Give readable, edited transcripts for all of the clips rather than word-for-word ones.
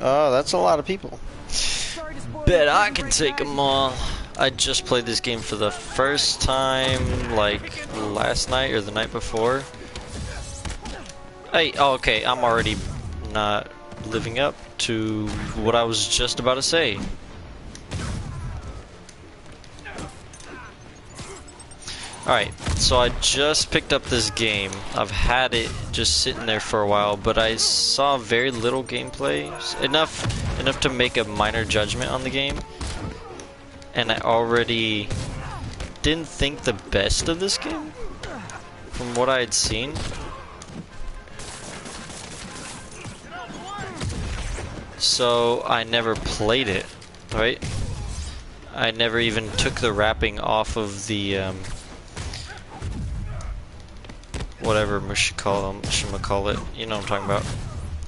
Oh, that's a lot of people. Bet I can take them all. I just played this game for the first time, like, last night or the night before. Hey, oh, okay, I'm already not living up to what I was just about to say. Alright, so I just picked up this game. I've had it just sitting there for a while, but I saw very little gameplay. Enough to make a minor judgment on the game. And I already didn't think the best of this game from what I had seen. So I never played it, right? I never even took the wrapping off of the whatever we should call it. You know what I'm talking about,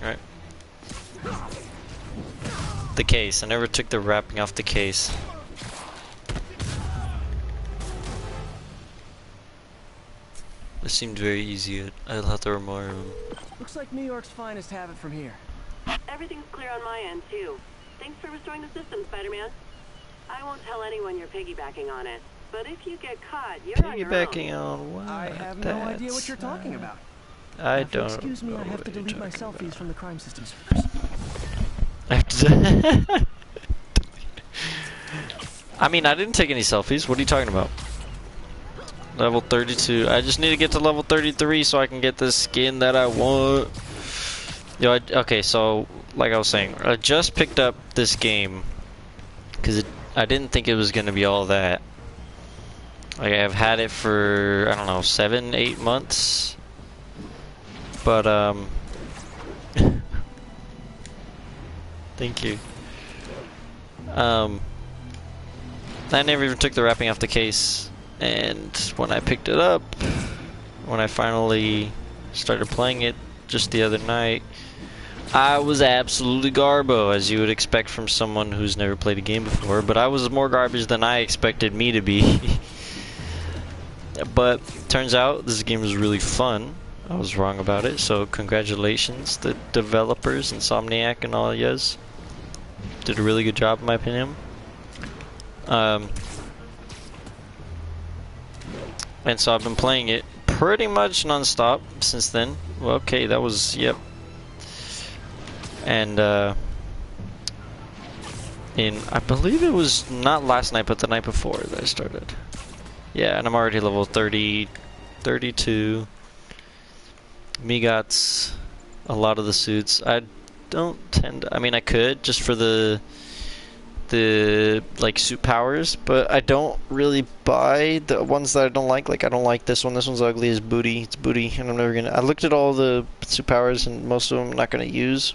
right? The case. I never took the wrapping off the case. It seemed very easy. I'll have to remind him. Looks like New York's finest have it from here. Everything's clear on my end, too. Thanks for restoring the system, Spider-Man. I won't tell anyone you're piggybacking on it, but if you get caught, you're on your own. Piggybacking on what? I have no idea what you're talking about. I don't. Excuse me, I have to delete my selfies from the crime system I have to. I mean, I didn't take any selfies. What are you talking about? Level 32. I just need to get to level 33 so I can get the skin that I want. Yo, okay, so like I was saying, I just picked up this game because I didn't think it was gonna be all that. Like, I've had it for, I don't know, 7-8 months. But thank you. I never even took the wrapping off the case, and when I picked it up, when I finally started playing it just the other night, I was absolutely garbo, as you would expect from someone who's never played a game before, but I was more garbage than I expected me to be. But turns out this game was really fun. I was wrong about it, so congratulations, the developers, Insomniac and all yous. Did a really good job in my opinion. And so I've been playing it pretty much non-stop since then. Well, okay, that was, yep. And I believe it was not last night, but the night before that I started. Yeah, and I'm already level 30, 32. Me got a lot of the suits. I don't tend to, I mean, I could just for the like suit powers, but I don't really buy the ones that I don't like. Like, I don't like this one. This one's ugly as booty. It's booty, and I'm never gonna. I looked at all the suit powers, and most of them I'm not gonna use.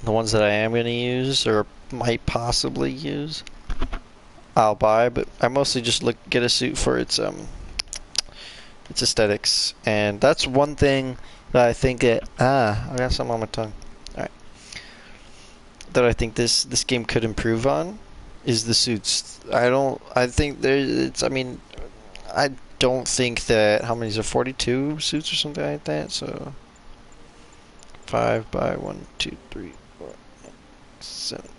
The ones that I am gonna use or might possibly use, I'll buy. But I mostly just get a suit for its aesthetics, and that's one thing that I think that I got something on my tongue. All right, that I think this game could improve on is the suits. I think it's. I mean, I don't think that how many is there? 42 suits or something like that. So 5 by 1, 2, 3, 4, 7,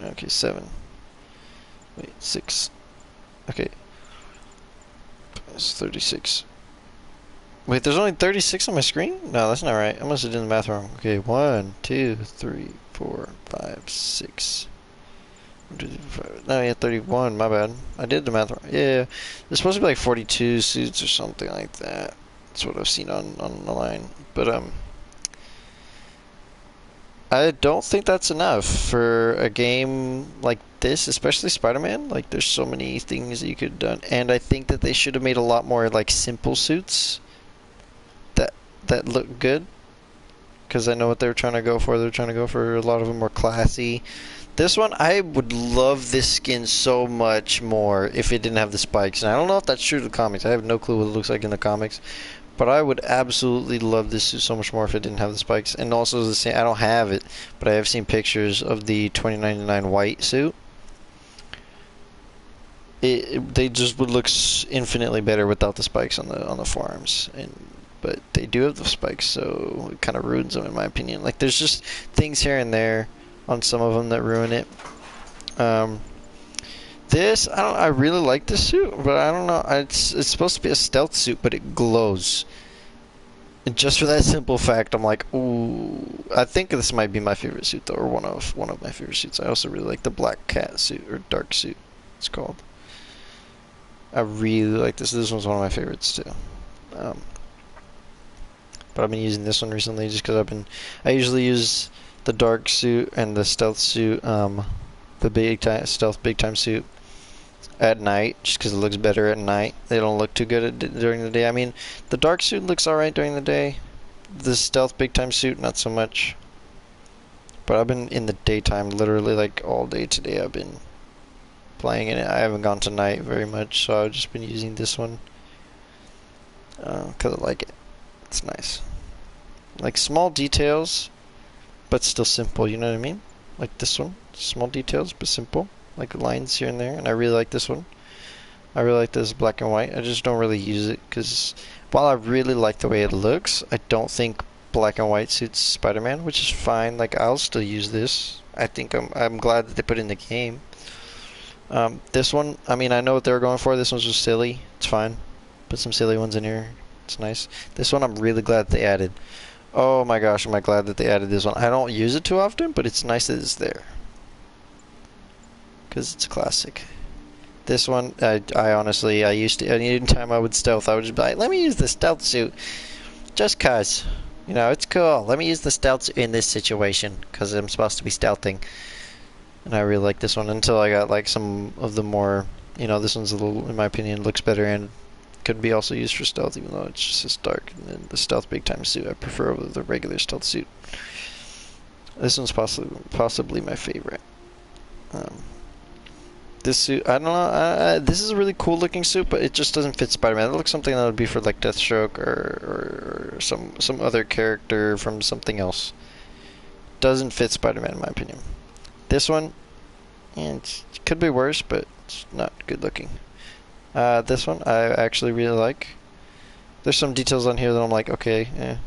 8. Okay, 7. Wait, 6. Okay. It's 36. Wait, there's only 36 on my screen? No, that's not right. I must have done the math wrong. Okay, 1, 2, 3, 4, 5, 6. 1, 2, 3, 5. No, yeah, 31. My bad. I did the math wrong. Yeah, there's supposed to be like 42 suits or something like that. That's what I've seen on the line. But I don't think that's enough for a game like this, especially Spider-Man. Like, there's so many things that you could have done, and I think that they should have made a lot more like simple suits that look good. Because I know what they were trying to go for. They're trying to go for a lot of them more classy. This one, I would love this skin so much more if it didn't have the spikes. And I don't know if that's true to the comics. I have no clue what it looks like in the comics. But I would absolutely love this suit so much more if it didn't have the spikes. And also the same, I don't have it, but I have seen pictures of the 2099 white suit. They just would look infinitely better without the spikes on the forearms. And but they do have the spikes, so it kind of ruins them in my opinion. Like there's just things here and there on some of them that ruin it. This I really like this suit, but I don't know. It's supposed to be a stealth suit, but it glows. And just for that simple fact, I'm like, ooh. I think this might be my favorite suit though, or one of my favorite suits. I also really like the black cat suit or dark suit. It's called. I really like this. This one's one of my favorites too. But I've been using this one recently just because I usually use the dark suit and the stealth suit, the stealth big time suit at night, just because it looks better at night. They don't look too good during the day. I mean, the dark suit looks alright during the day. The stealth big time suit, not so much. But I've been in the daytime, literally like all day today. I've been playing in it. I haven't gone to night very much, so I've just been using this one because I like it. It's nice. Like small details, but still simple. You know what I mean? Like this one, small details but simple. Like lines here and there, and I really like this one. I really like this black and white. I just don't really use it because while I really like the way it looks, I don't think black and white suits Spider-Man, which is fine. Like I'll still use this. I think I'm glad that they put it in the game. This one, I mean, I know what they were going for. This one's just silly. It's fine. Put some silly ones in here. It's nice. This one I'm really glad they added. Oh my gosh, am I glad that they added this one. I don't use it too often, but it's nice that it's there. Because it's a classic. This one, I honestly, I used to, anytime I would stealth, I would just be like, let me use the stealth suit. Just cause. You know, it's cool. Let me use the stealth suit in this situation. Because I'm supposed to be stealthing. And I really like this one until I got like some of the more, you know, this one's a little, in my opinion, looks better and could be also used for stealth, even though it's just as dark. And then the stealth big time suit I prefer over the regular stealth suit. This one's possibly my favorite. This suit, I don't know, this is a really cool looking suit, but it just doesn't fit Spider-Man. It looks something that would be for like Deathstroke or some other character from something else. Doesn't fit Spider-Man in my opinion. This one, it could be worse, but it's not good looking. This one I actually really like. There's some details on here that I'm like, okay,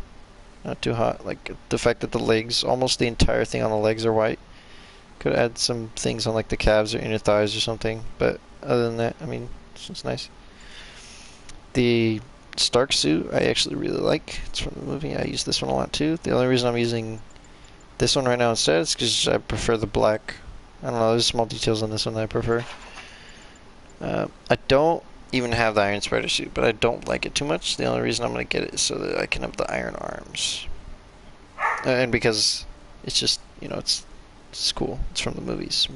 not too hot. Like the fact that the legs, almost the entire thing on the legs are white. Could add some things on like the calves or inner thighs or something, but other than that, I mean, this one's nice. The Stark suit I actually really like. It's from the movie. I use this one a lot too. The only reason I'm using this one right now instead is because I prefer the black. I don't know, there's small details on this one that I prefer. I don't even have the Iron Spider suit, but I don't like it too much. The only reason I'm going to get it is so that I can have the iron arms. And because it's just, you know, it's cool. It's from the movies.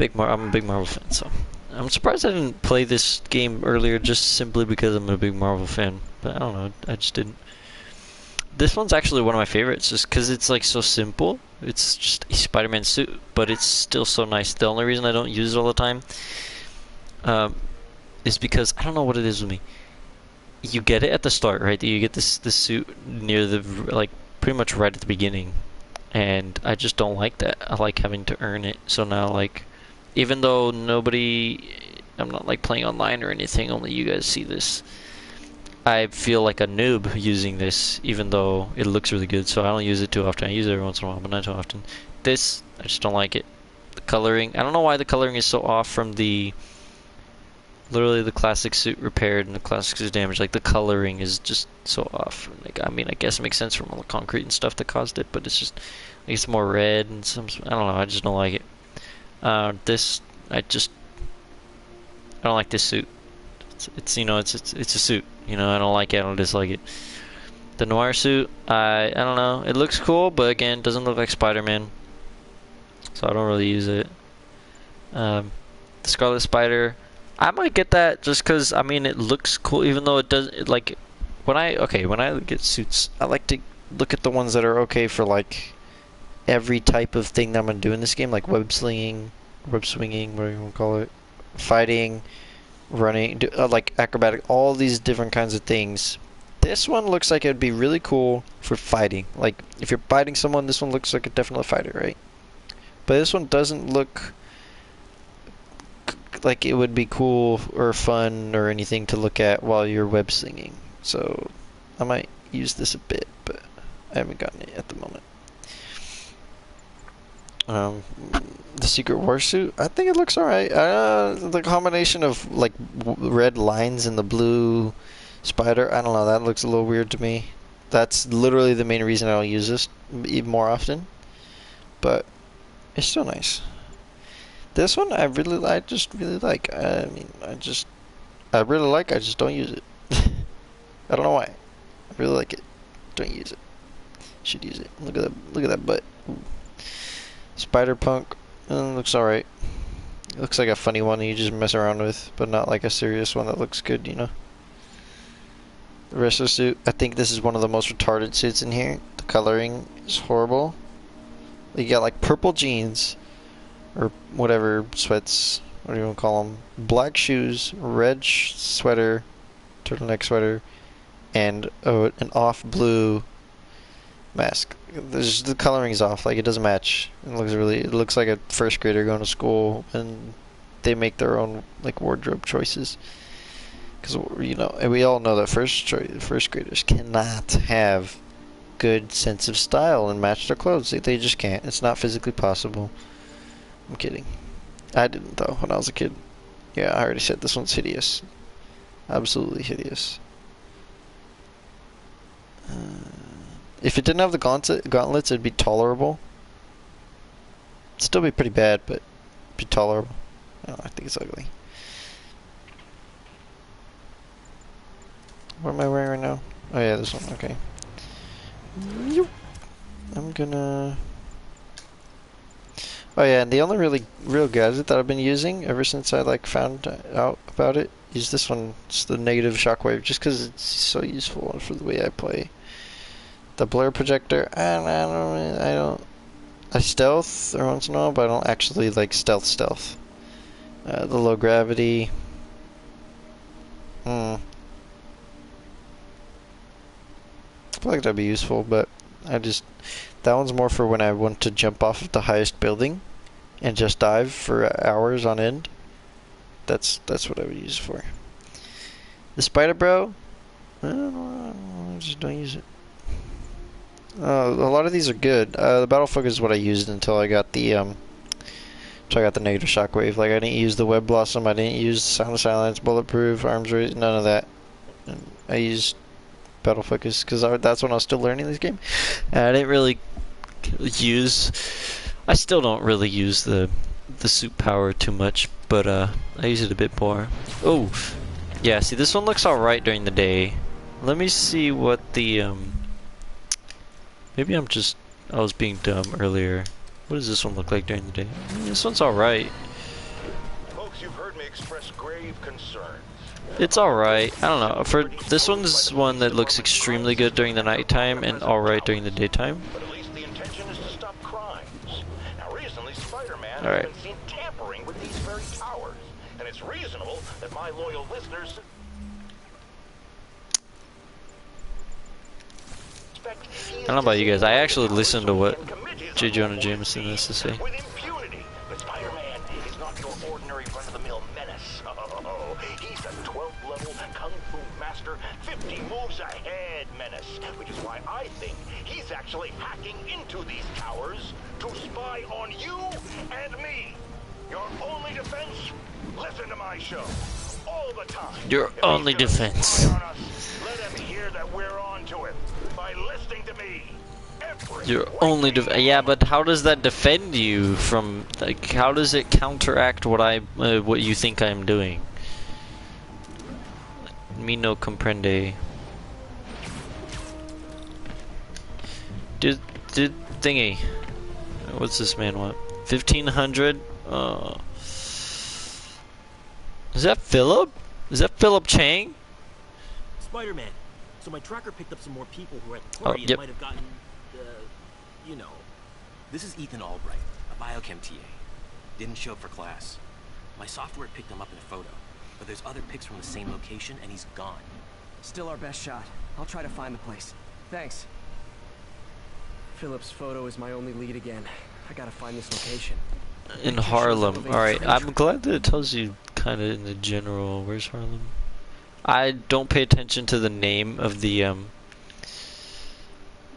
I'm a big Marvel fan, so I'm surprised I didn't play this game earlier just simply because I'm a big Marvel fan. But I don't know, I just didn't. This one's actually one of my favorites just because it's like so simple. It's just a Spider-Man suit, but it's still so nice. The only reason I don't use it all the time is because I don't know what it is with me. You get it at the start, right? You get this suit near the, like, pretty much right at the beginning. And I just don't like that. I like having to earn it. So now, like, even though I'm not like playing online or anything, only you guys see this, I feel like a noob using this, even though it looks really good. So I don't use it too often. I use it every once in a while, but not too often. This, I just don't like it. The coloring, I don't know why the coloring is so off from literally the classic suit repaired and the classic suit damaged. Like, the coloring is just so off. Like, I mean, I guess it makes sense from all the concrete and stuff that caused it, but it's just, like, it's more red and I don't know, I just don't like it. This, I don't like this suit. It's you know, it's a suit. You know, I don't like it, I don't dislike it. The Noir suit, I don't know, it looks cool, but again, doesn't look like Spider-Man. So I don't really use it. The Scarlet Spider, I might get that just because, I mean, it looks cool, even though it doesn't, like, when I get suits, I like to look at the ones that are okay for, like, every type of thing that I'm going to do in this game, like web swinging, whatever you want to call it, fighting, running, like acrobatic, all these different kinds of things. This one looks like it would be really cool for fighting. Like, if you're fighting someone, this one looks like a definite fighter, right? But this one doesn't look like it would be cool or fun or anything to look at while you're web slinging. So I might use this a bit, but I haven't gotten it at the moment. The Secret War suit, I think it looks alright. The combination of like red lines and the blue spider, I don't know, that looks a little weird to me. That's literally the main reason I'll use this even more often. But it's still nice. This one, I just really like. I mean, I really like. I just don't use it. I don't know why. I really like it. Don't use it. Should use it. Look at that. Look at that butt. Ooh. Spider Punk looks alright. It looks like a funny one that you just mess around with, but not like a serious one that looks good, you know. The rest of the suit, I think this is one of the most retarded suits in here. The coloring is horrible. You got like purple jeans, or whatever sweats, what do you want to call them? Black shoes, red sweater, turtleneck sweater, and an off blue mask. The coloring's off, like it doesn't match. It looks like a first grader going to school, and they make their own like wardrobe choices. Because you know, and we all know that first graders cannot have good sense of style and match their clothes. They just can't. It's not physically possible. I'm kidding. I didn't though when I was a kid. Yeah, I already said this one's hideous. Absolutely hideous. If it didn't have the gauntlets, it'd be tolerable. It'd still be pretty bad, but it'd be tolerable. Oh, I think it's ugly. What am I wearing right now? Oh yeah, this one. Okay. I'm gonna... Oh yeah, and the only real gadget that I've been using ever since I like found out about it is this one. It's the negative shockwave, just because it's so useful for the way I play. The blur projector, I stealth every once in a while, but I don't actually like stealth. The low gravity. I feel like that'd be useful, but that one's more for when I want to jump off of the highest building and just dive for hours on end. That's what I would use it for. The Spider Bro, I don't know, I just don't use it. A lot of these are good. The Battle Focus is what I used until I got the negative shockwave. Like I didn't use the Web Blossom, I didn't use Sound of Silence, Bulletproof, Arms Race, none of that. And I used Battle Focus because that's when I was still learning this game. And I didn't really I still don't really use the suit power too much, but I use it a bit more. Oh, yeah. See, this one looks alright during the day. Let me see what the maybe I was being dumb earlier. What does this one look like during the day? This one's alright. Folks, you've heard me express grave concerns. It's alright. I don't know. For this one's one that looks extremely good during the nighttime and alright during the daytime. But at least the intention is to stop crimes. Now recently, Spider-Man All right. has been seen tampering with these very towers. And it's reasonable that my loyal listeners I don't know about you guys. I actually listened to what J. Jonah Jameson has to say. with impunity. But Spider-Man is not your ordinary run-of-the-mill menace. Oh, he's a 12th level kung fu master, 50 moves ahead menace, which is why I think he's actually hacking into these towers to spy on you and me. Your only defense? Listen to my show all the time. Your If only he's gonna defense. spy on us, let him hear that we're on to him by listening to me. Your only yeah, but how does that defend you from, like, how does it counteract what you think I'm doing? Me no comprende. Did thingy. What's this man want? 1500? Is that Philip? Is that Philip Chang? Spider-Man. So my tracker picked up some more people who were at the Oh, party yep. and might have gotten, you know. This is Ethan Albright, a biochem TA. Didn't show up for class. My software picked him up in a photo, but there's other pics from the same location and he's gone. Still our best shot. I'll try to find the place. Thanks. Philip's photo is my only lead again. I gotta find this location. In Harlem. Alright, I'm glad that it tells you kind of in the general. Where's Harlem? I don't pay attention to the name of the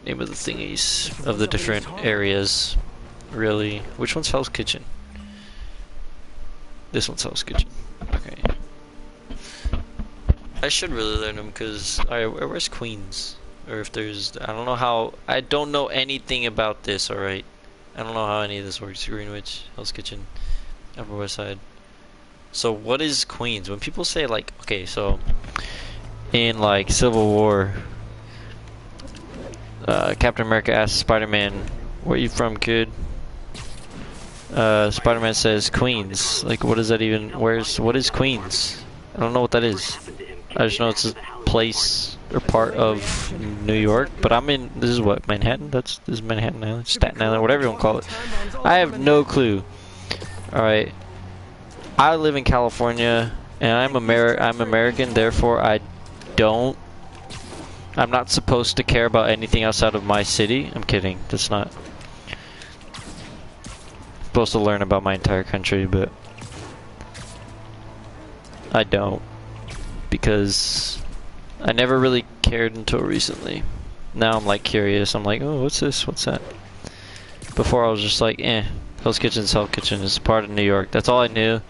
name of the thingies of the different areas. Really, which one's Hell's Kitchen? This one's Hell's Kitchen. Okay. I should really learn them because alright, where's Queens? Or if there's, I don't know how. I don't know anything about this. Alright, I don't know how any of this works. Greenwich, Hell's Kitchen, Upper West Side. So what is Queens? When people say like, okay, so in like Civil War, Captain America asks Spider-Man, "Where you from, kid?" Spider-Man says Queens. Like, what is that even? What is Queens? I don't know what that is. I just know it's a place or part of New York. But I'm in. This is what, Manhattan? This is Manhattan Island, Staten Island, whatever you want to call it. I have no clue. All right. I live in California, and I'm American. Therefore, I'm not supposed to care about anything outside of my city. I'm kidding. That's not. Supposed to learn about my entire country, but I don't, because I never really cared until recently. Now I'm like curious. I'm like, oh, what's this? What's that? Before I was just like, Hell's Kitchen's Hell's Kitchen is part of New York. That's all I knew.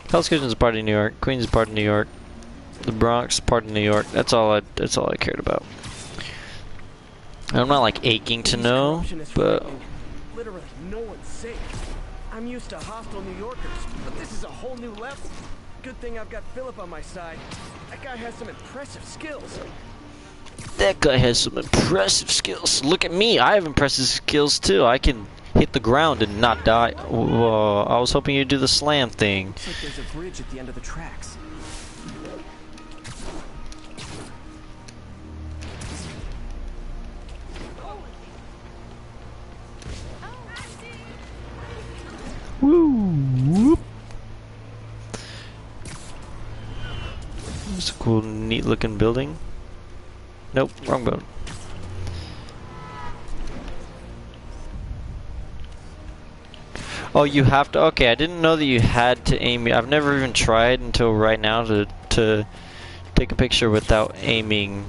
Hell's Kitchen's part of New York. Queens is part of New York. The Bronx part of New York. That's all I cared about. I'm not like aching to know, but Literally, no one's safe. I'm used to hostile New Yorkers, but this is a whole new level. Good thing I've got Philip on my side. That guy has some impressive skills. that guy has some impressive skills. Look at me. I have impressive skills too. I can hit the ground and not die. Whoa, I was hoping you'd do the slam thing. Looks like there's a bridge at the end of the tracks. Woo! It's a cool, neat looking building. Nope, wrong building. Oh, you have to. Okay, I didn't know that you had to aim. I've never even tried until right now to take a picture without aiming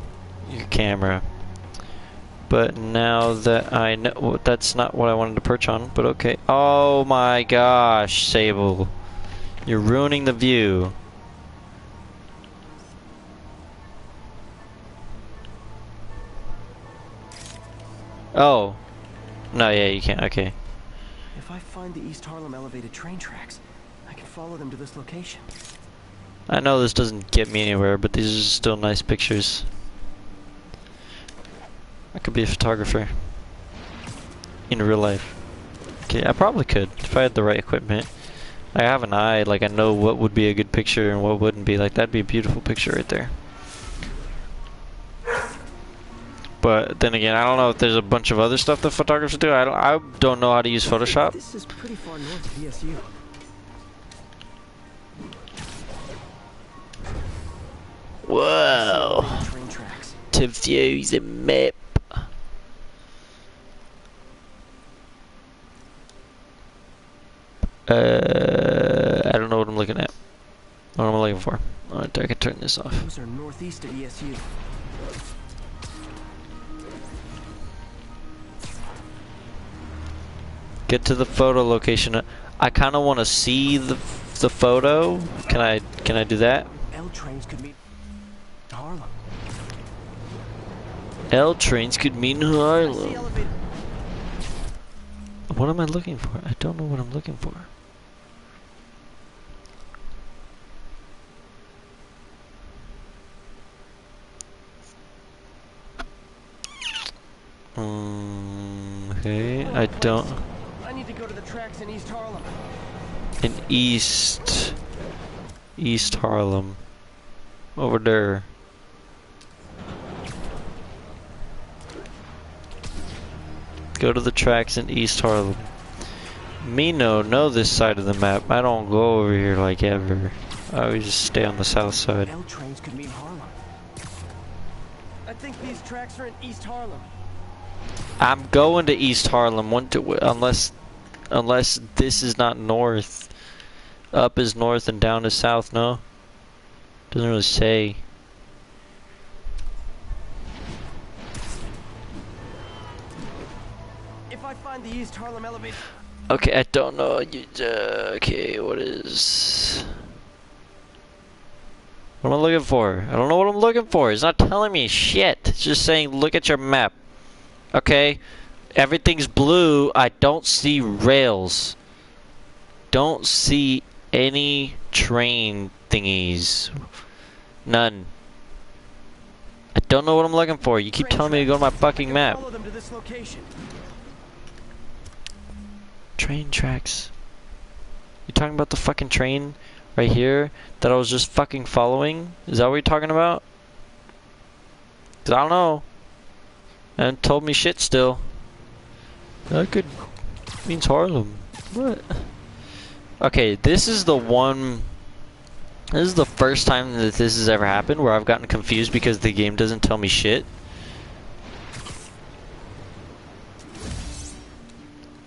your camera. But now that I know, well, that's not what I wanted to perch on, but okay. Oh my gosh, Sable. You're ruining the view. Oh. No, yeah, you can't. Okay. If I find the East Harlem elevated train tracks, I can follow them to this location. I know this doesn't get me anywhere, but these are still nice pictures. I could be a photographer. In real life. Okay, I probably could, if I had the right equipment. I have an eye, like I know what would be a good picture and what wouldn't be. Like, that'd be a beautiful picture right there. But then again, I don't know if there's a bunch of other stuff that photographers do. I don't know how to use Photoshop. This is pretty far north of ESU. Whoa. Train tracks. To view the map. I don't know what I'm looking at. What am I looking for? Alright, I can turn this off. Those are northeast of ESU. Get to the photo location. I kind of want to see the photo. Can I do that? L trains could meet Harlem. L trains could mean Harlem. What am I looking for? I don't know what I'm looking for. Okay, I don't. I need to go to the tracks in East Harlem. In East Harlem. Over there. Go to the tracks in East Harlem. Me know this side of the map. I don't go over here like ever. I always just stay on the south side. L trains could mean Harlem. I think these tracks are in East Harlem. I'm going to East Harlem unless this is not north. Up is north and down is south, no? Doesn't really say. East Harlem elevator. Okay, I don't know. Okay, what am I looking for? I don't know what I'm looking for. It's not telling me shit. It's just saying, look at your map. Okay? Everything's blue. I don't see rails. Don't see any train thingies. None. I don't know what I'm looking for. You keep telling me to go to my fucking map. Follow them to this location. Train tracks. You talking about the fucking train right here that I was just fucking following? Is that what you're talking about? 'Cause I don't know. And told me shit still. That could means Harlem. What? Okay, this is the one. This is the first time that this has ever happened where I've gotten confused because the game doesn't tell me shit.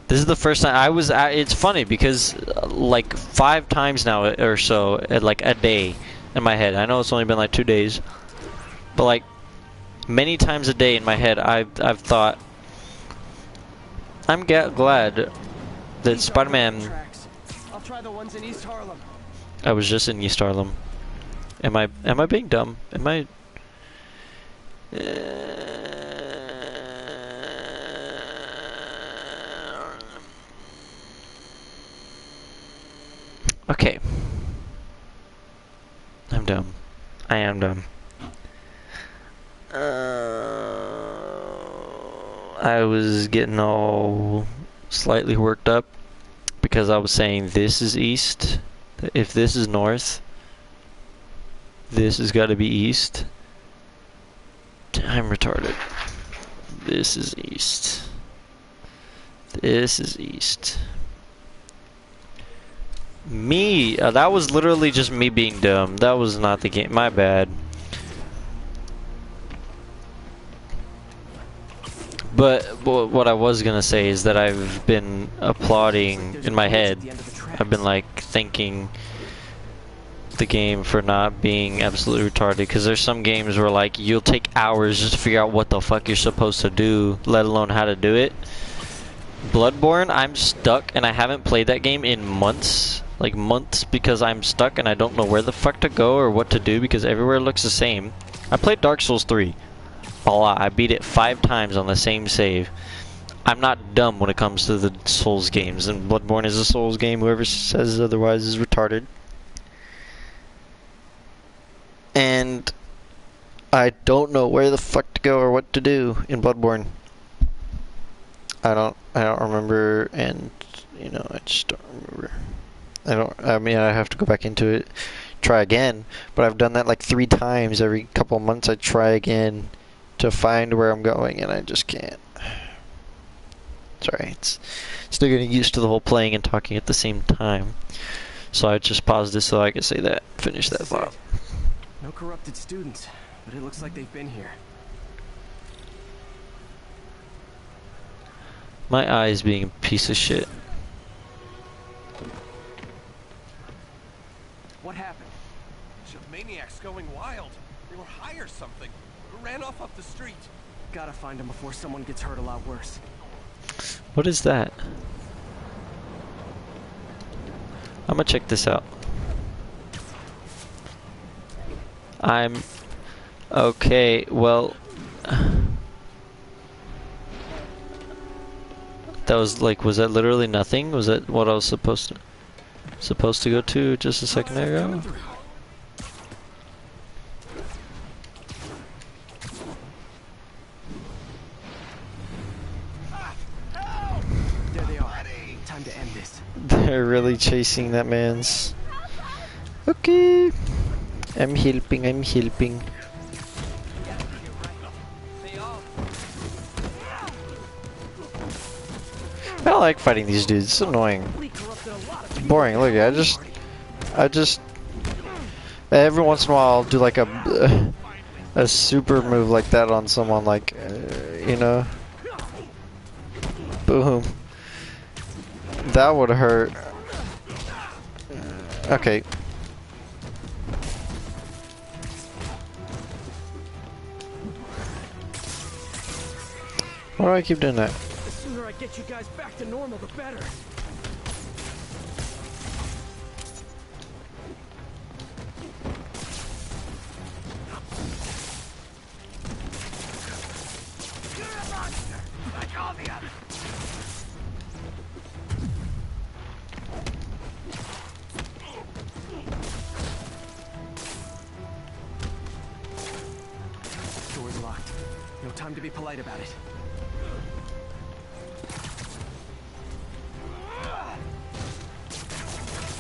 This is the first time I was at, it's funny because like 5 times now or so, like a day in my head. I know it's only been like 2 days, but like many times a day in my head, I've thought, I'm glad that Spider-Man. I'll try the ones in East Harlem. I was just in East Harlem. Am I being dumb? Am I? Okay. I'm dumb. I am dumb. I was getting all slightly worked up because I was saying this is east. If this is north, this has got to be east. I'm retarded. This is east. This is east. Me, that was literally just me being dumb. That was not the game. My bad. But what I was gonna say is that I've been applauding in my head. I've been like thanking the game for not being absolutely retarded, because there's some games where like you'll take hours just to figure out what the fuck you're supposed to do, let alone how to do it. Bloodborne, I'm stuck and I haven't played that game in months. Like months, because I'm stuck and I don't know where the fuck to go or what to do because everywhere looks the same. I played Dark Souls 3 a lot. I beat it 5 times on the same save. I'm not dumb when it comes to the Souls games, and Bloodborne is a Souls game. Whoever says otherwise is retarded. And I don't know where the fuck to go or what to do in Bloodborne. I don't remember, and you know, I just don't remember. I mean, I have to go back into it, try again, but I've done that like 3 times. Every couple of months I try again to find where I'm going, and I just can't. Sorry, it's still getting used to the whole playing and talking at the same time. So I just paused this so I could say that, finish that thought. No corrupted students, but it looks like they've been here. My eyes being a piece of shit. What happened? Bunch of maniacs going wild. They were high or something. Ran off up the street. Gotta find them before someone gets hurt a lot worse. What is that? I'm gonna check this out. I'm okay. Well, that was like, was that literally nothing? Was that what I was supposed to go to just a second ago? There they are. Time to end this. They're really chasing that man's. Okay. I'm helping. I don't like fighting these dudes. It's annoying. It's boring. Look, I just every once in a while I'll do like a super move like that on someone, like you know. Boom. That would hurt. Okay. Why do I keep doing that? The sooner I get you guys back to normal, the better. You're a monster, like all the others. Door's locked. No time to be polite about it.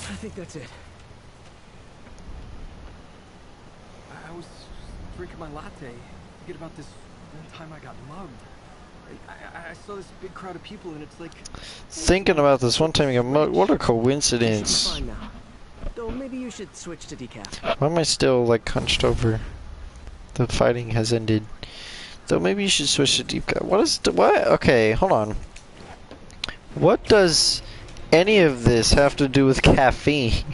I think that's it. I was drinking my latte, thinking about this one time I got mugged. I saw this big crowd of people, and it's like... Thinking about this one time you got mugged, what a You should be coincidence. fine now. Though maybe you should switch to decaf. Why am I still like hunched over? The fighting has ended. Though maybe you should switch to deep cut. What is what? Okay, hold on. What does any of this have to do with caffeine?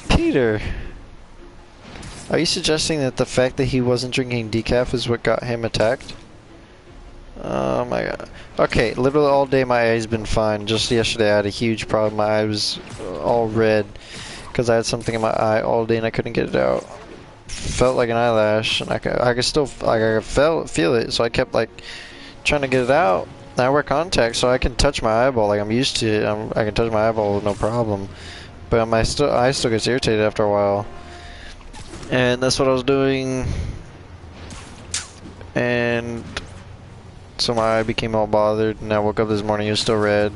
Peter, are you suggesting that the fact that he wasn't drinking decaf is what got him attacked? Oh my god. Okay, literally all day my eye's been fine. Just yesterday I had a huge problem. My eye was all red because I had something in my eye all day and I couldn't get it out. Felt like an eyelash, and I could still like I could feel it. So I kept like trying to get it out. I wear contacts, so I can touch my eyeball like I'm used to it. I can touch my eyeball with no problem. But my eye still gets irritated after a while, and that's what I was doing. And so my eye became all bothered, and I woke up this morning, it was still red.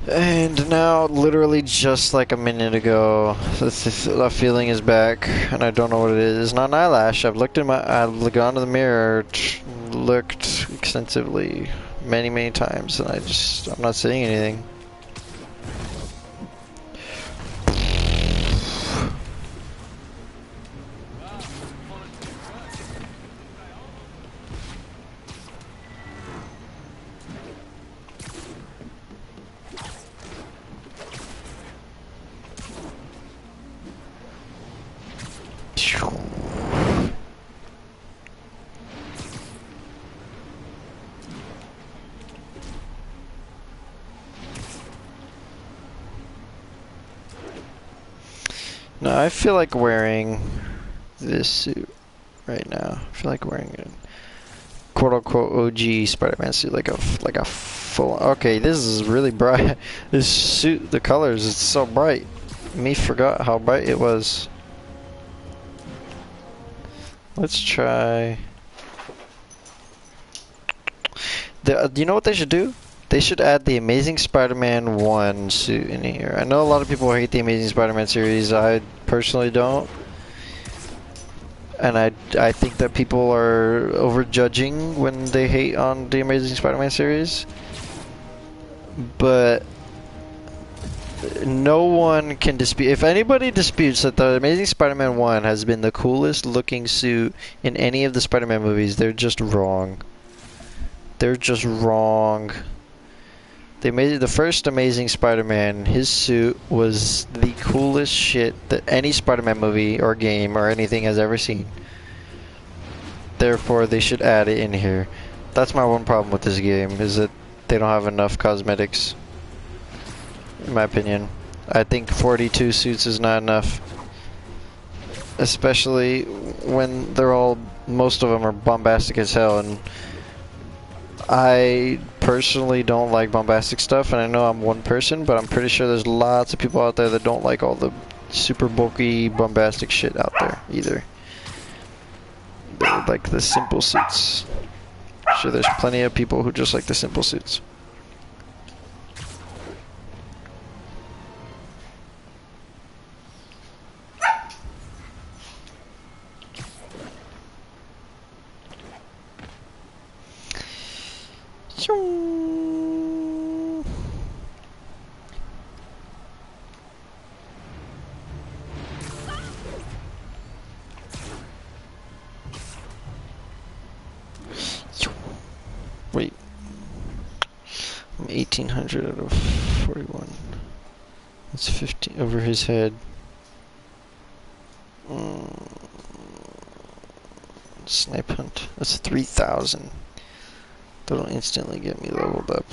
And now, literally just like a minute ago, the feeling is back, and I don't know what it is. It's not an eyelash. I've gone to the mirror, looked extensively, many times, and I'm not seeing anything. No, I feel like wearing this suit right now. I feel like wearing a quote-unquote OG Spider-Man suit, like a full. Okay, this is really bright. This suit, the colors, it's so bright. Me forgot how bright it was. Let's try. You know what they should do? They should add the Amazing Spider-Man 1 suit in here. I know a lot of people hate the Amazing Spider-Man series. I personally don't. And I think that people are overjudging when they hate on the Amazing Spider-Man series. But no one can dispute. If anybody disputes that the Amazing Spider-Man 1 has been the coolest looking suit in any of the Spider-Man movies, they're just wrong. They're just wrong. The first Amazing Spider-Man, his suit was the coolest shit that any Spider-Man movie or game or anything has ever seen. Therefore, they should add it in here. That's my one problem with this game, is that they don't have enough cosmetics. In my opinion. I think 42 suits is not enough. Especially when most of them are bombastic as hell, and I personally don't like bombastic stuff, and I know I'm one person, but I'm pretty sure there's lots of people out there that don't like all the super bulky bombastic shit out there either. They like the simple suits. I'm sure there's plenty of people who just like the simple suits. Wait. I'm 1800 out of 41. That's 50 over his head. Snipe hunt. That's 3,000. That'll instantly get me leveled up.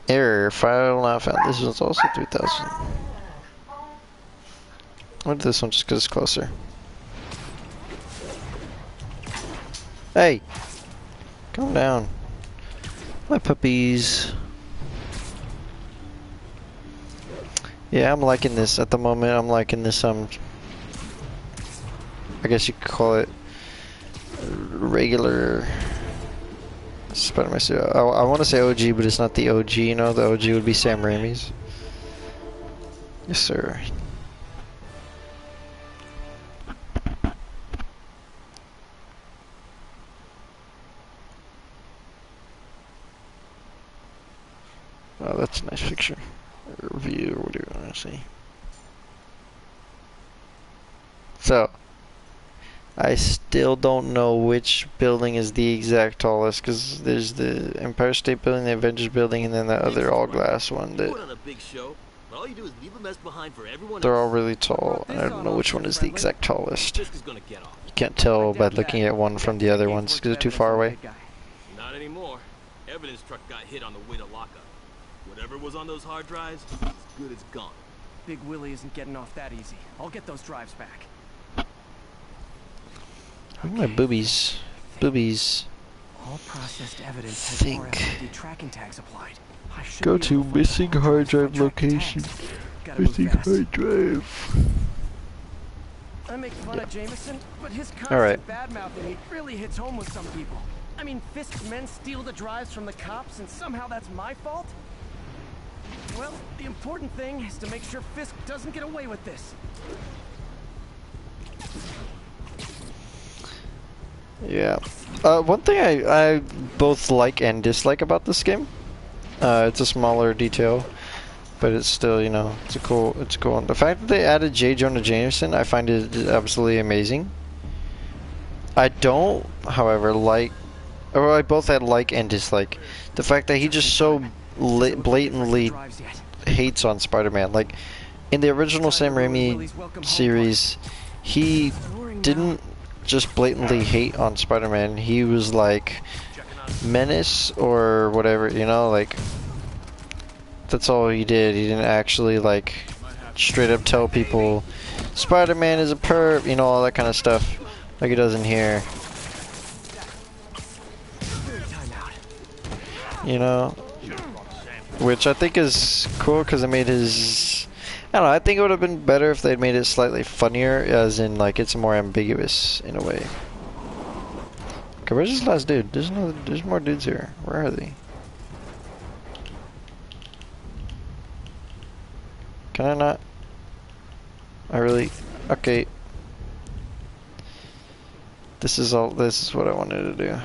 Error, file not found. This one's also 3000. What this one just because it's closer? Hey! Calm down. My puppies. Yeah, I'm liking this at the moment. I'm liking this, I guess you could call it regular Spider-Man suit. I want to say OG, but it's not the OG, you know? The OG would be Sam Raimi's. Yes, sir. Oh, that's a nice picture. Or view, or whatever you want to see. So, I still don't know which building is the exact tallest, because there's the Empire State Building, the Avengers Building, and then the other all-glass one that they're all really tall. I don't know which one is the exact tallest. You can't tell by looking at one from the other ones because they're too far away. Not anymore. Evidence truck got hit on the way to lockup. Whatever was on those hard drives, as good as gone. Big Willie isn't getting off that easy. I'll get those drives back. Oh, my boobies. Boobies. All processed evidence has Think. RFID tracking tags applied. I should Go be to able find missing all hard drives drive by tracking location. tags. Gotta move Missing fast. hard drive. I make fun of Jameson, but his All right. constant bad-mouthing really hits home with some people. I mean, Fisk's men steal the drives from the cops, and somehow that's my fault? Well, the important thing is to make sure Fisk doesn't get away with this. Yeah. One thing I both like and dislike about this game. It's a smaller detail, but it's still, you know, it's cool. And the fact that they added J. Jonah Jameson, I find it absolutely amazing. I don't, however, like, or I both had like and dislike the fact that he just so blatantly hates on Spider-Man. Like in the original Sam Raimi series, he didn't just blatantly hate on Spider-Man. He was like menace or whatever, you know, like that's all he did. He didn't actually like straight up tell people Spider-Man is a perp, you know, all that kind of stuff like he does in here. You know, which I think is cool because it made his, I don't know, I think it would have been better if they'd made it slightly funnier, as in like it's more ambiguous in a way. Okay, where's this last dude? There's more dudes here. Where are they? Can I not? I really, okay. This is what I wanted to do.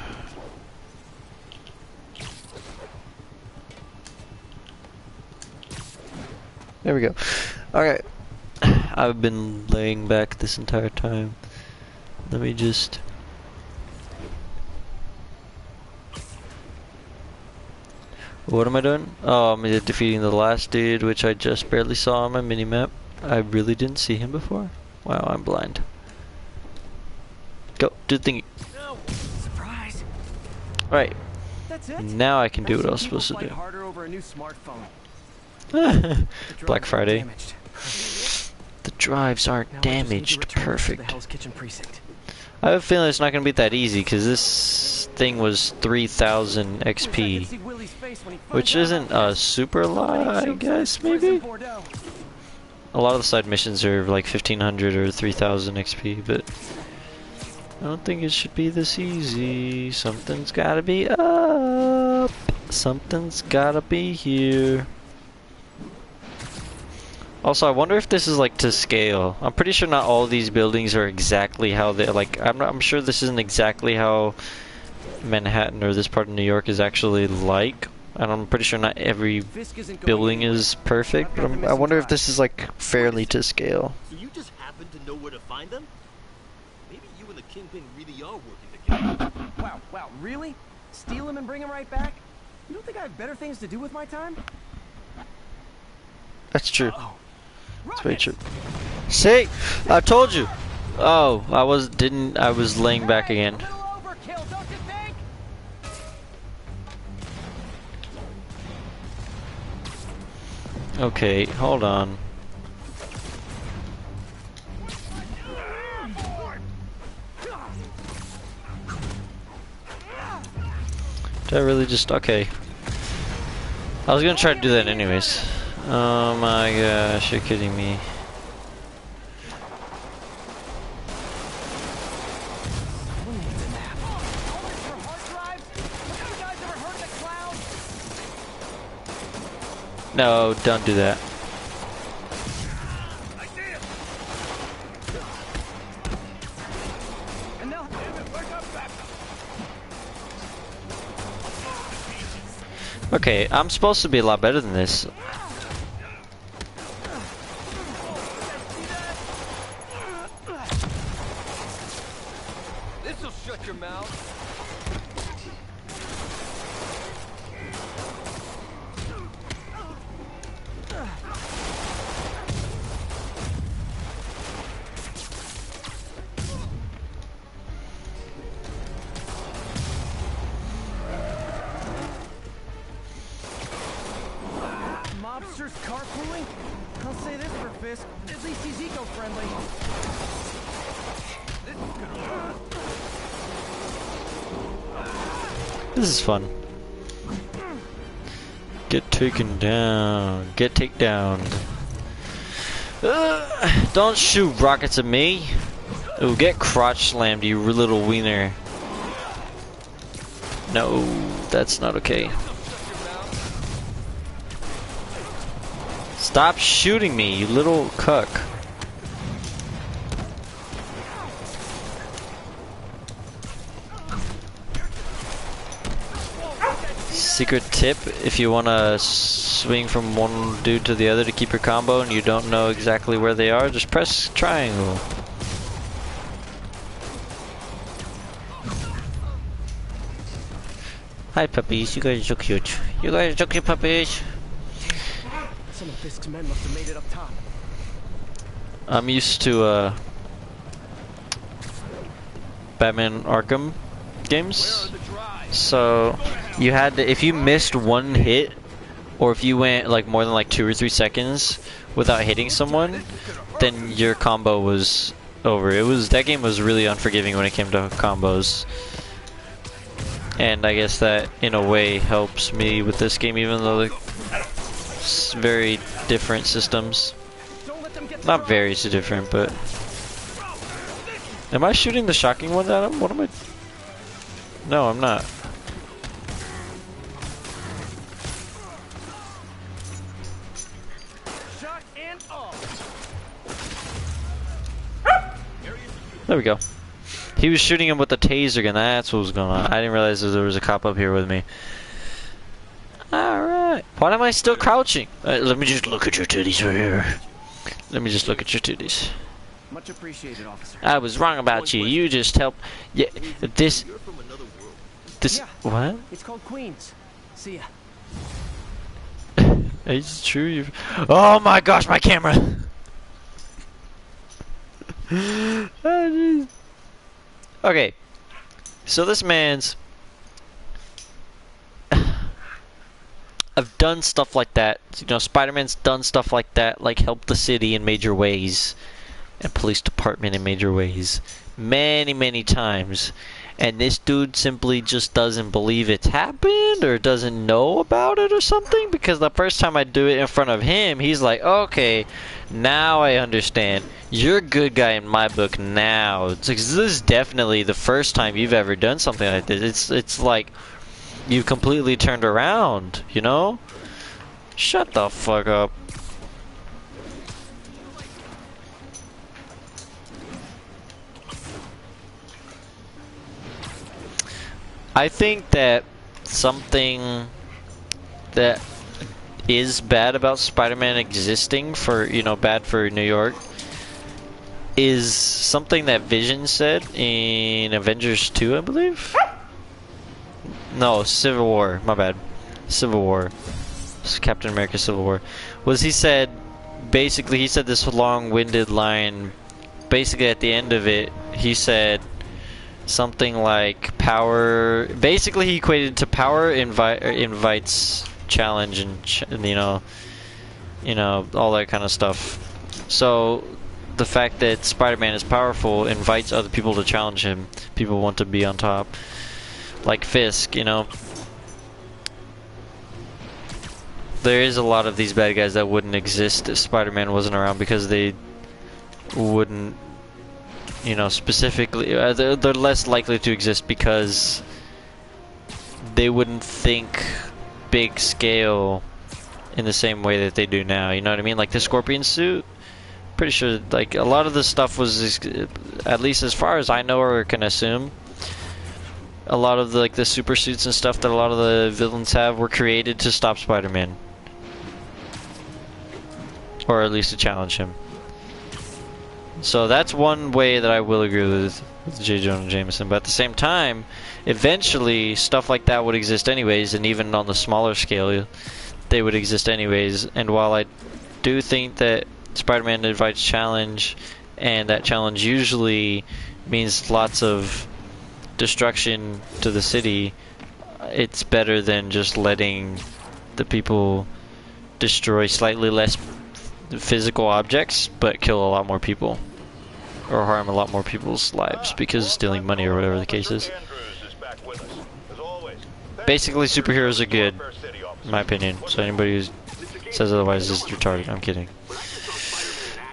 There we go. Alright. I've been laying back this entire time. Let me just... What am I doing? Oh, I'm defeating the last dude, which I just barely saw on my minimap. I really didn't see him before. Wow, I'm blind. Go, do the thingy. No, surprise. Alright. That's it. Now I can do what I was supposed to do. Harder over a new smartphone. Black Friday. The drives aren't damaged. Perfect. I have a feeling it's not going to be that easy because this thing was 3000 XP, which isn't a super lot, I guess, maybe? A lot of the side missions are like 1500 or 3000 XP, but I don't think it should be this easy. Something's got to be up. Something's got to be here. Also, I wonder if this is like to scale. I'm pretty sure not all these buildings are exactly how they like. I'm sure this isn't exactly how Manhattan or this part of New York is actually like. And I'm pretty sure not every building is perfect. But I wonder if this is like fairly to scale. So you just happen to know where to find them? Maybe you and the Kingpin really are working together. Wow, really? Steal him and bring him right back? You don't think I have better things to do with my time? That's true. That's very true. See? I told you. Oh, I was laying back again. A little overkill, don't you think? Okay, hold on. Did I really just... Okay. I was gonna try to do that anyways. Oh my gosh, you're kidding me. Who needs a nap? Only for hard drives? Have you guys ever heard of the cloud? No, don't do that. I see it. And they'll Damn it, wake up, back up. Okay, I'm supposed to be a lot better than this. This'll shut your mouth. Mobsters carpooling? I'll say this for Fisk. At least he's eco-friendly. This is gonna hurt. This is fun. Get taken down. Get take down. Don't shoot rockets at me. Ooh, get crotch slammed, you little wiener. No, that's not okay. Stop shooting me, you little cuck. Secret tip, if you want to swing from one dude to the other to keep your combo and you don't know exactly where they are, just press triangle. Hi puppies, you guys are so cute. You guys are so cute puppies. Some of Fisk's men must have made it up top. I'm used to Batman Arkham games. So you had to, if you missed one hit, or if you went like more than like 2 or 3 seconds without hitting someone, then your combo was over. That game was really unforgiving when it came to combos. And I guess that in a way helps me with this game, even though they're very different systems. Don't let them get Not very so different, but... Am I shooting the shocking ones at him? What am I... No, I'm not. shot and all. There we go. He was shooting him with the taser gun. That's what was going on. I didn't realize that there was a cop up here with me. Alright. Why am I still crouching? Let me just look at your titties right here. Let me just look at your titties. Much appreciated, officer. I was wrong about you. You just helped. Yeah, this. You're from another world. This. Yeah. What? It's called Queens. See ya. It's true. You've. Oh my gosh, my camera. Oh, jeez. Okay. So this man's. I've done stuff like that. You know, Spider-Man's done stuff like that, like help the city in major ways, and police department in major ways, many, many times. And this dude simply just doesn't believe it's happened, or doesn't know about it or something, because the first time I do it in front of him, he's like, okay, now I understand. You're a good guy in my book now. It's like, this is definitely the first time you've ever done something like this. It's like... You've completely turned around, you know? Shut the fuck up. I think that something that is bad about Spider-Man existing for, you know, bad for New York is something that Vision said in Avengers 2, I believe? No, Civil War. My bad. Civil War. It's Captain America Civil War. Was he said, basically he said this long-winded line basically at the end of it, he said something like power. Basically, he equated to power invites challenge and you know all that kind of stuff. So the fact that Spider-Man is powerful invites other people to challenge him. People want to be on top, like Fisk. You know, there is a lot of these bad guys that wouldn't exist if Spider-Man wasn't around because they wouldn't. You know, specifically, they're less likely to exist because they wouldn't think big scale in the same way that they do now. You know what I mean? Like the Scorpion suit, pretty sure like a lot of the stuff was, at least as far as I know or can assume, a lot of the super suits and stuff that a lot of the villains have were created to stop Spider-Man, or at least to challenge him. So that's one way that I will agree with J. Jonah Jameson. But at the same time, eventually stuff like that would exist anyways, and even on the smaller scale, they would exist anyways. And while I do think that Spider-Man invites challenge, and that challenge usually means lots of destruction to the city, it's better than just letting the people destroy slightly less physical objects but kill a lot more people or harm a lot more people's lives because of stealing money or whatever the case is. Basically, superheroes are good, in my opinion. So anybody who says otherwise is retarded. I'm kidding.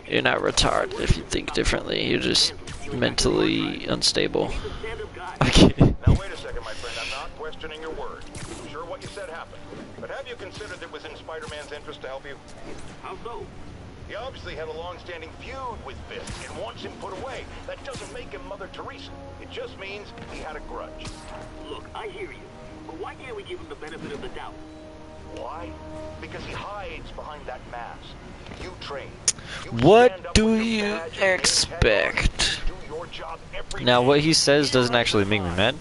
You're not retarded if you think differently. You're just mentally unstable. I'm kidding. Now wait a second, my friend. I'm not questioning your word. I'm sure what you said happened. But have you considered it was in Spider-Man's interest to help you? How so? He obviously had a long-standing feud with Fisk and wants him put away. That doesn't make him Mother Teresa. It just means he had a grudge. Look, I hear you. But why can't we give him the benefit of the doubt? Why? Because he hides behind that mask. You train. What do you expect? Now, what he says doesn't actually make me mad.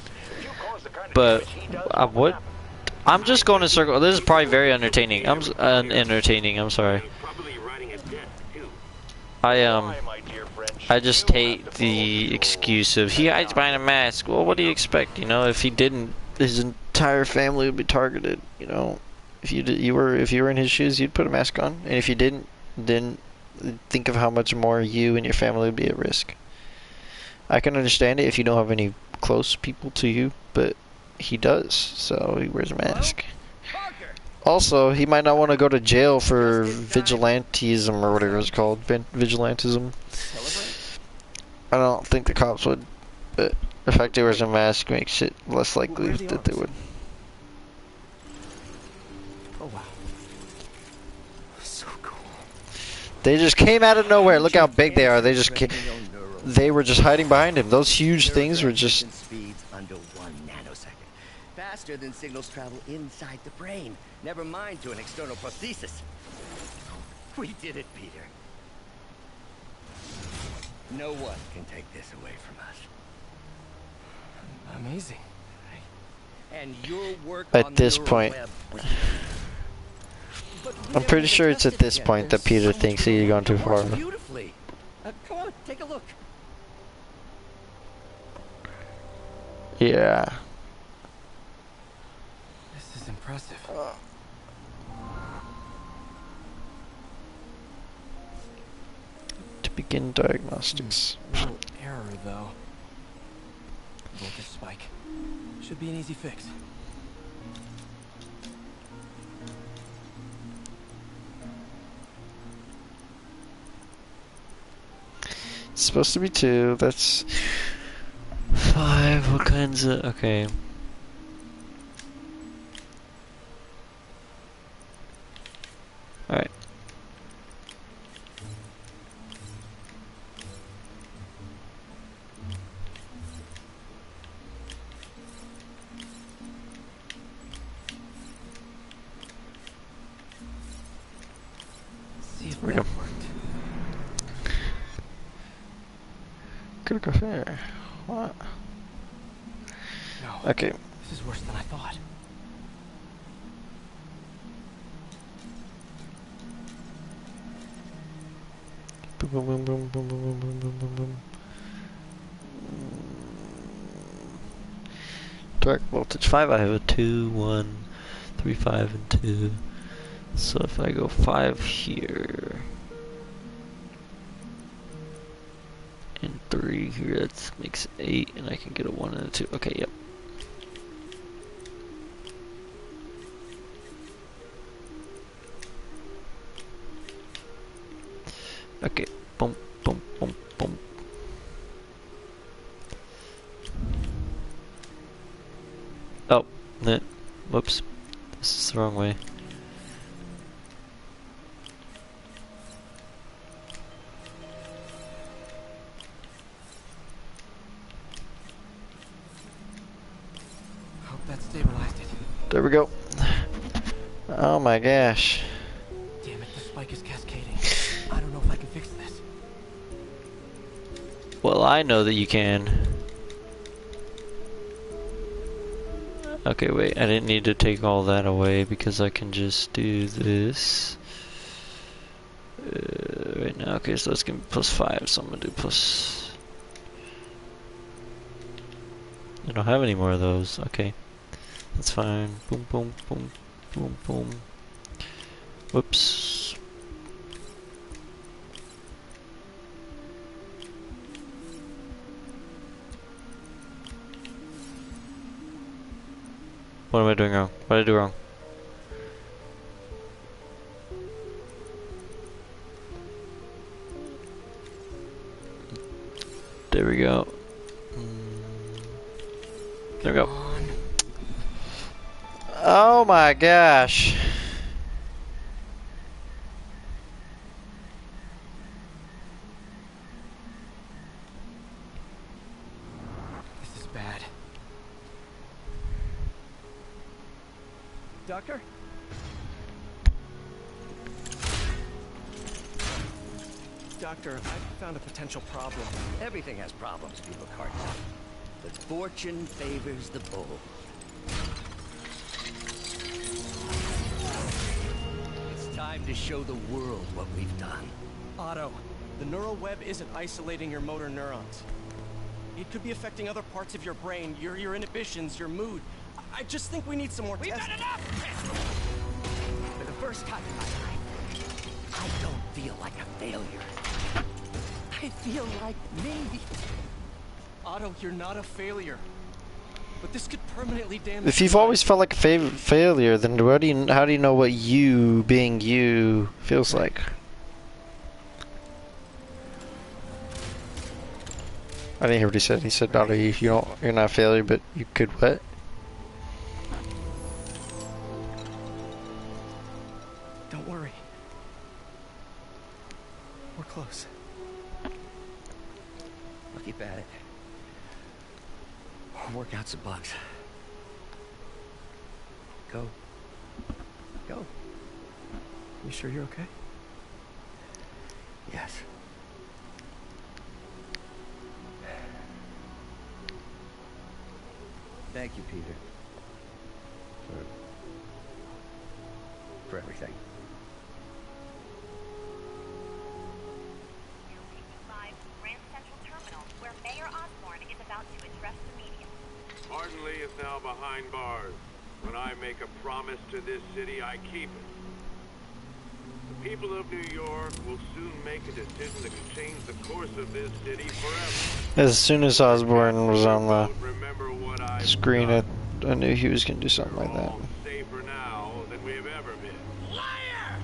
But what? I'm just going in circle. This is probably very entertaining. I'm sorry. I just hate the excuse of he hides behind a mask. Well, what do you expect? You know, if he didn't, his entire family would be targeted. You know, if you were in his shoes, you'd put a mask on, and if you didn't, then think of how much more you and your family would be at risk. I can understand it if you don't have any close people to you, but he does, so he wears a mask. Also, he might not want to go to jail for vigilantism or whatever it's called. Vigilantism. I don't think the cops would, but the fact he wears a mask makes it less likely that they would. Oh wow. So cool. They just came out of nowhere. Look how big they are. They were just hiding behind him. Those huge things were just... Speeds under 1 nanosecond. Faster than signals travel inside the brain. Never mind to an external prosthesis. We did it, Peter. No one can take this away from us. Amazing. And your work At this point... I'm pretty sure it's at this point that Peter thinks he's gone too far. Beautifully. Come on, take a look. Yeah. This is impressive. To begin diagnostics. No error though. Voltage spike. Should be an easy fix. It's supposed to be 2. That's 5. What kinds of... Okay. Alright. See if Here we that go. worked. Could go there. What? No. Okay. This is worse than I thought. Boom, boom, boom, boom, boom, boom, boom, boom, boom, boom. Dark voltage 5, I have a 2, 1, 3, 5, and 2. So if I go 5 here, and 3 here, that makes 8, and I can get a 1 and a 2. Okay, yep. Okay, boom, boom, boom, boom. Oh, whoops. This is the wrong way. Hope that stabilized it. There we go. Oh my gosh. Damn it, the spike is cascading. I don't know if I can fix this. Well, I know that you can. Okay, wait, I didn't need to take all that away because I can just do this. Right now, okay, so let's give me +5, so I'm gonna do plus. I don't have any more of those, okay. That's fine. Boom, boom, boom, boom, boom. Whoops. What am I doing wrong? What did I do wrong? There we go. There we go. Oh my gosh. This is bad. Doctor? Doctor, I found a potential problem. Everything has problems if you look hard enough. But fortune favors the bold. It's time to show the world what we've done. Otto, the neural web isn't isolating your motor neurons. It could be affecting other parts of your brain, your inhibitions, your mood. I just think we need some more tests. We've done enough! For the first time in my life, I don't feel like a failure. I feel like me. Otto, you're not a failure. But this could permanently damage. If you've always felt like a failure, then how do you know what you, being you, feels like? I didn't hear what he said. He said, Otto, you're not a failure, but you could what? Don't worry. We're close. I'll keep at it. I'll work out some bugs. Go. Go. You sure you're okay? Yes. Thank you, Peter. For everything. Grand Central Terminal, where Mayor Osborne is about to address the media. Hardly is now behind bars. When I make a promise to this city, I keep it. The people of New York will soon make a decision that can change the course of this city forever. As soon as Osborne was on the Remember what I screen, I knew he was going to do something like that. safer now than we have ever been. Liar!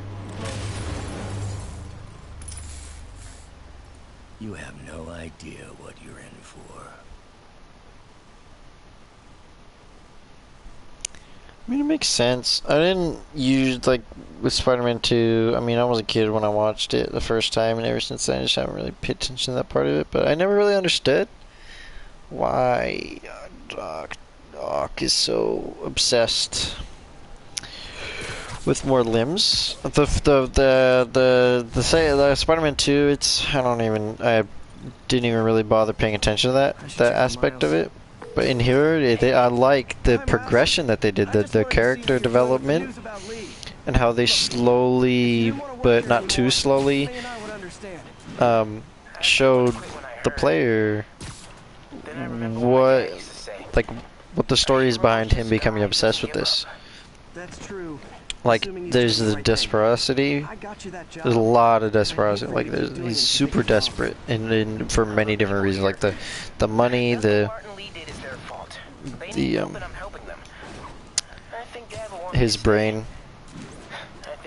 You have no idea what you're in for. I mean, it makes sense. I didn't use, like, with Spider-Man 2, I mean, I was a kid when I watched it the first time, and ever since then I just haven't really paid attention to that part of it, but I never really understood why Doc is so obsessed with more limbs. The Spider-Man 2, I didn't even really bother paying attention to that aspect of it. But in here, I like the progression that they did, the character development, and how they slowly, but not too slowly, showed the player what, like, what the story is behind him becoming obsessed with this. That's true. Like, there's the desperosity. There's a lot of desperosity. Like, he's super desperate, and for many different reasons. Like the money, his brain,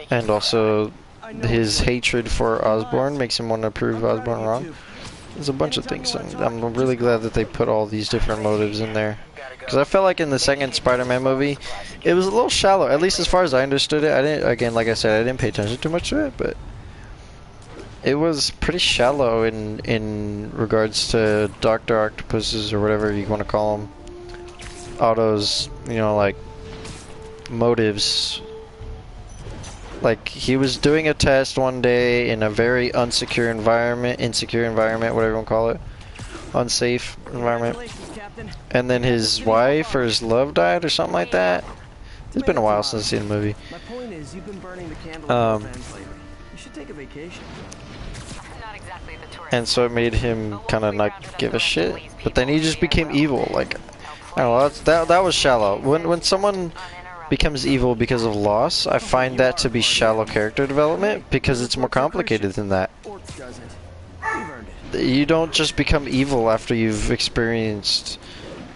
and also his hatred for Osborn makes him want to prove Osborn wrong. There's a bunch of things, and I'm really glad that they put all these different motives in there. Because I felt like in the second Spider-Man movie, it was a little shallow, at least as far as I understood it. I didn't, again, like I said, I didn't pay attention too much to it, but it was pretty shallow in regards to Dr. Octopus's, or whatever you want to call him, Otto's, you know, like, motives. Like, he was doing a test one day in a very insecure environment, whatever you want to call it, unsafe environment, and then his wife or his love died or something like that. It's been a while since I've seen the movie. My point is, you've been burning the candle at both ends lately. You should take a vacation. Not exactly the tourist. And so it made him kind of not give a shit. But then he just became evil. Like, I don't know, that was shallow. When someone becomes evil because of loss, I find that to be shallow character development, because it's more complicated than that. You don't just become evil after you've experienced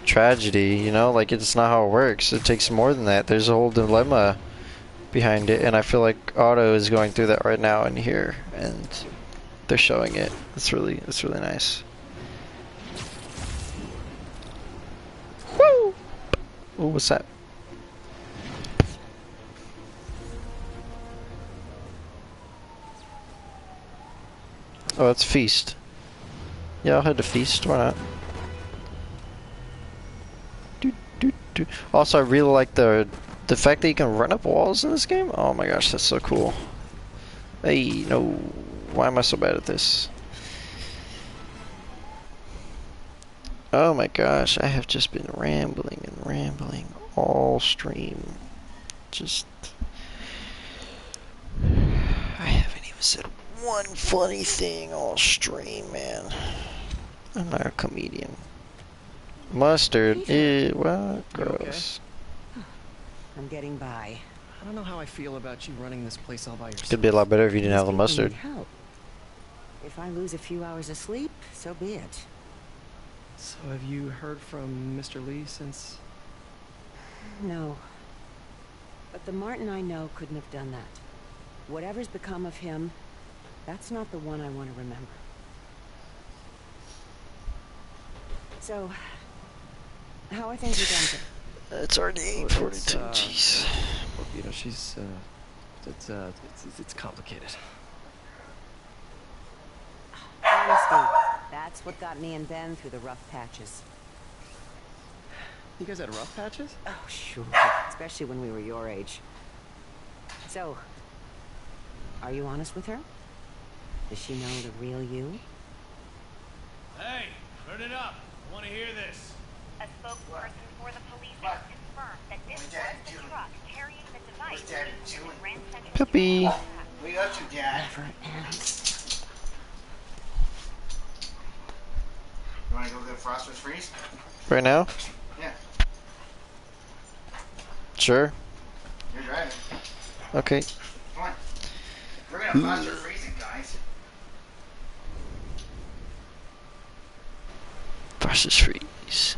tragedy, you know? Like, it's not how it works. It takes more than that. There's a whole dilemma behind it, and I feel like Otto is going through that right now in here, and they're showing it. It's really nice. Woo! Oh, what's that? Oh, it's Feast. Yeah, I'll head to Feast. Why not? Also, I really like the fact that you can run up walls in this game. Oh my gosh, that's so cool. Hey, no. Why am I so bad at this? Oh my gosh, I have just been rambling and rambling all stream. Just... I haven't even said one funny thing all stream, man. I'm not a comedian. Mustard, well, gross. Okay? I'm getting by. I don't know how I feel about you running this place all by yourself. Could be a lot better if you didn't have the mustard. If I lose a few hours of sleep, so be it. So have you heard from Mr. Lee since? No. But the Martin I know couldn't have done that. Whatever's become of him, that's not the one I want to remember. So, how are things with Denver? It's already 8:42. Jeez. Well, you know, she's it's complicated. Honesty. That's what got me and Ben through the rough patches. You guys had rough patches? Oh, sure. Especially when we were your age. So, are you honest with her? Does she know the real you? Hey, turn it up. I want to hear this. A spokesperson for the police has confirmed that this was the truck carrying the device used in the Grand Central. Puppy. We got you, Dad. Never ends. You want to go get Frosted Freeze? Right now? Yeah. Sure. You're driving. Okay. Come on. We're gonna Frosted Freeze it, guys. Frosted Freeze.